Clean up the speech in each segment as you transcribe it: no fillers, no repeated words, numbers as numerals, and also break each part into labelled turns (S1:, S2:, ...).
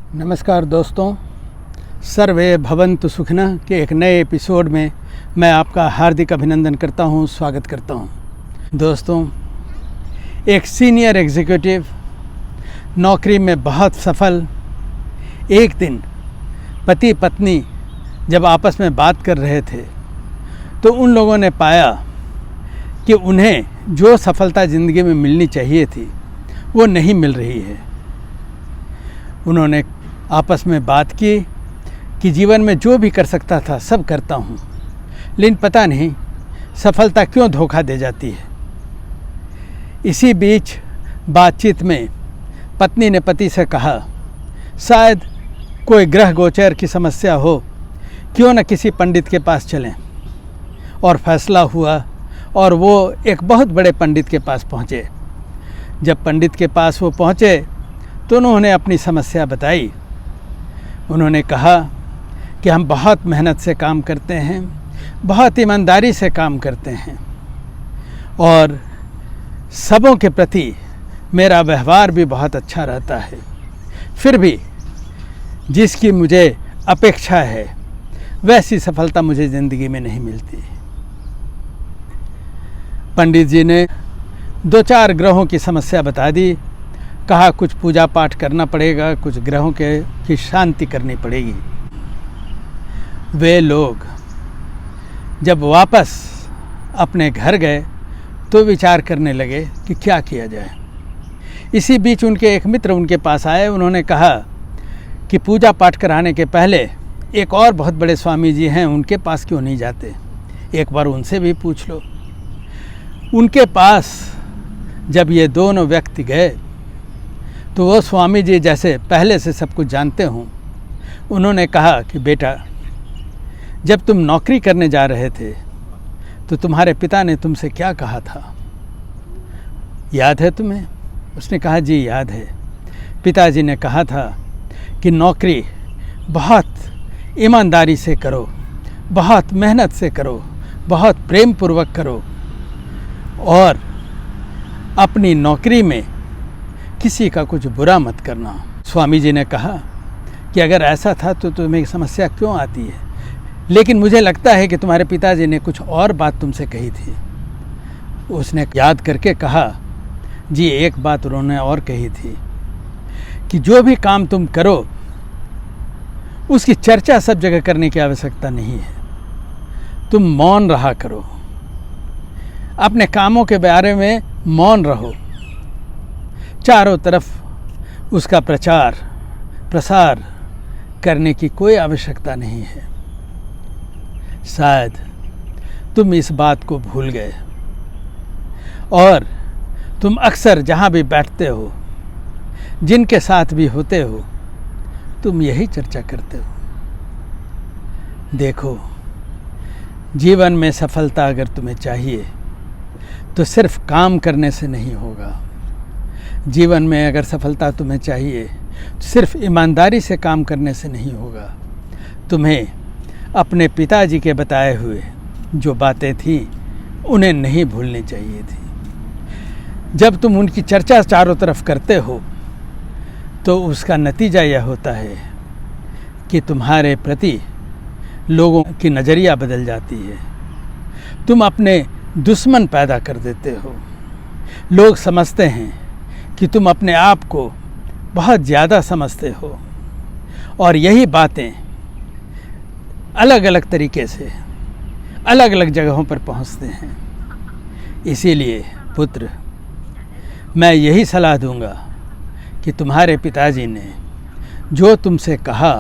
S1: नमस्कार दोस्तों, सर्वे भवन्तु सुखिनः के एक नए एपिसोड में मैं आपका हार्दिक अभिनंदन करता हूं, स्वागत करता हूं। दोस्तों, एक सीनियर एग्जीक्यूटिव, नौकरी में बहुत सफल, एक दिन पति पत्नी जब आपस में बात कर रहे थे तो उन लोगों ने पाया कि उन्हें जो सफलता ज़िंदगी में मिलनी चाहिए थी वो नहीं मिल रही है। उन्होंने आपस में बात की कि जीवन में जो भी कर सकता था सब करता हूँ, लेकिन पता नहीं सफलता क्यों धोखा दे जाती है। इसी बीच बातचीत में पत्नी ने पति से कहा, शायद कोई ग्रह गोचर की समस्या हो, क्यों न किसी पंडित के पास चलें। और फैसला हुआ और वो एक बहुत बड़े पंडित के पास पहुँचे। जब पंडित के पास वो पहुँचे तो उन्होंने अपनी समस्या बताई। उन्होंने कहा कि हम बहुत मेहनत से काम करते हैं, बहुत ईमानदारी से काम करते हैं और सबों के प्रति मेरा व्यवहार भी बहुत अच्छा रहता है, फिर भी जिसकी मुझे अपेक्षा है वैसी सफलता मुझे ज़िंदगी में नहीं मिलती। पंडित जी ने 2-4 ग्रहों की समस्या बता दी। कहा कुछ पूजा पाठ करना पड़ेगा, कुछ ग्रहों की शांति करनी पड़ेगी। वे लोग जब वापस अपने घर गए तो विचार करने लगे कि क्या किया जाए। इसी बीच उनके एक मित्र उनके पास आए। उन्होंने कहा कि पूजा पाठ कराने के पहले एक और बहुत बड़े स्वामी जी हैं, उनके पास क्यों नहीं जाते, एक बार उनसे भी पूछ लो। उनके पास जब ये दोनों व्यक्ति गए तो वो स्वामी जी जैसे पहले से सब कुछ जानते हों, उन्होंने कहा कि बेटा, जब तुम नौकरी करने जा रहे थे तो तुम्हारे पिता ने तुमसे क्या कहा था, याद है तुम्हें? उसने कहा जी याद है। पिताजी ने कहा था कि नौकरी बहुत ईमानदारी से करो, बहुत मेहनत से करो, बहुत प्रेम पूर्वक करो और अपनी नौकरी में किसी का कुछ बुरा मत करना। स्वामी जी ने कहा कि अगर ऐसा था तो तुम्हें समस्या क्यों आती है, लेकिन मुझे लगता है कि तुम्हारे पिताजी ने कुछ और बात तुमसे कही थी। उसने याद करके कहा जी एक बात उन्होंने और कही थी कि जो भी काम तुम करो उसकी चर्चा सब जगह करने की आवश्यकता नहीं है, तुम मौन रहा करो, अपने कामों के बारे में मौन रहो, चारों तरफ उसका प्रचार प्रसार करने की कोई आवश्यकता नहीं है। शायद तुम इस बात को भूल गए और तुम अक्सर जहाँ भी बैठते हो, जिनके साथ भी होते हो, तुम यही चर्चा करते हो। देखो, जीवन में सफलता अगर तुम्हें चाहिए तो सिर्फ काम करने से नहीं होगा। जीवन में अगर सफलता तुम्हें चाहिए तो सिर्फ ईमानदारी से काम करने से नहीं होगा। तुम्हें अपने पिताजी के बताए हुए जो बातें थी उन्हें नहीं भूलनी चाहिए थी। जब तुम उनकी चर्चा चारों तरफ करते हो तो उसका नतीजा यह होता है कि तुम्हारे प्रति लोगों की नज़रिया बदल जाती है। तुम अपने दुश्मन पैदा कर देते हो। लोग समझते हैं कि तुम अपने आप को बहुत ज़्यादा समझते हो और यही बातें अलग अलग तरीके से अलग अलग जगहों पर पहुंचते हैं। इसीलिए पुत्र, मैं यही सलाह दूंगा कि तुम्हारे पिताजी ने जो तुमसे कहा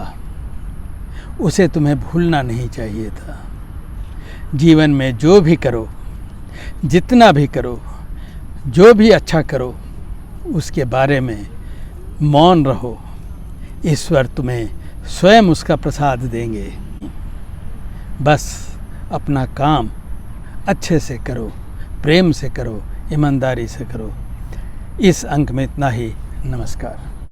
S1: उसे तुम्हें भूलना नहीं चाहिए था। जीवन में जो भी करो, जितना भी करो, जो भी अच्छा करो, उसके बारे में मौन रहो। ईश्वर तुम्हें स्वयं उसका प्रसाद देंगे। बस अपना काम अच्छे से करो, प्रेम से करो, ईमानदारी से करो। इस अंक में इतना ही। नमस्कार।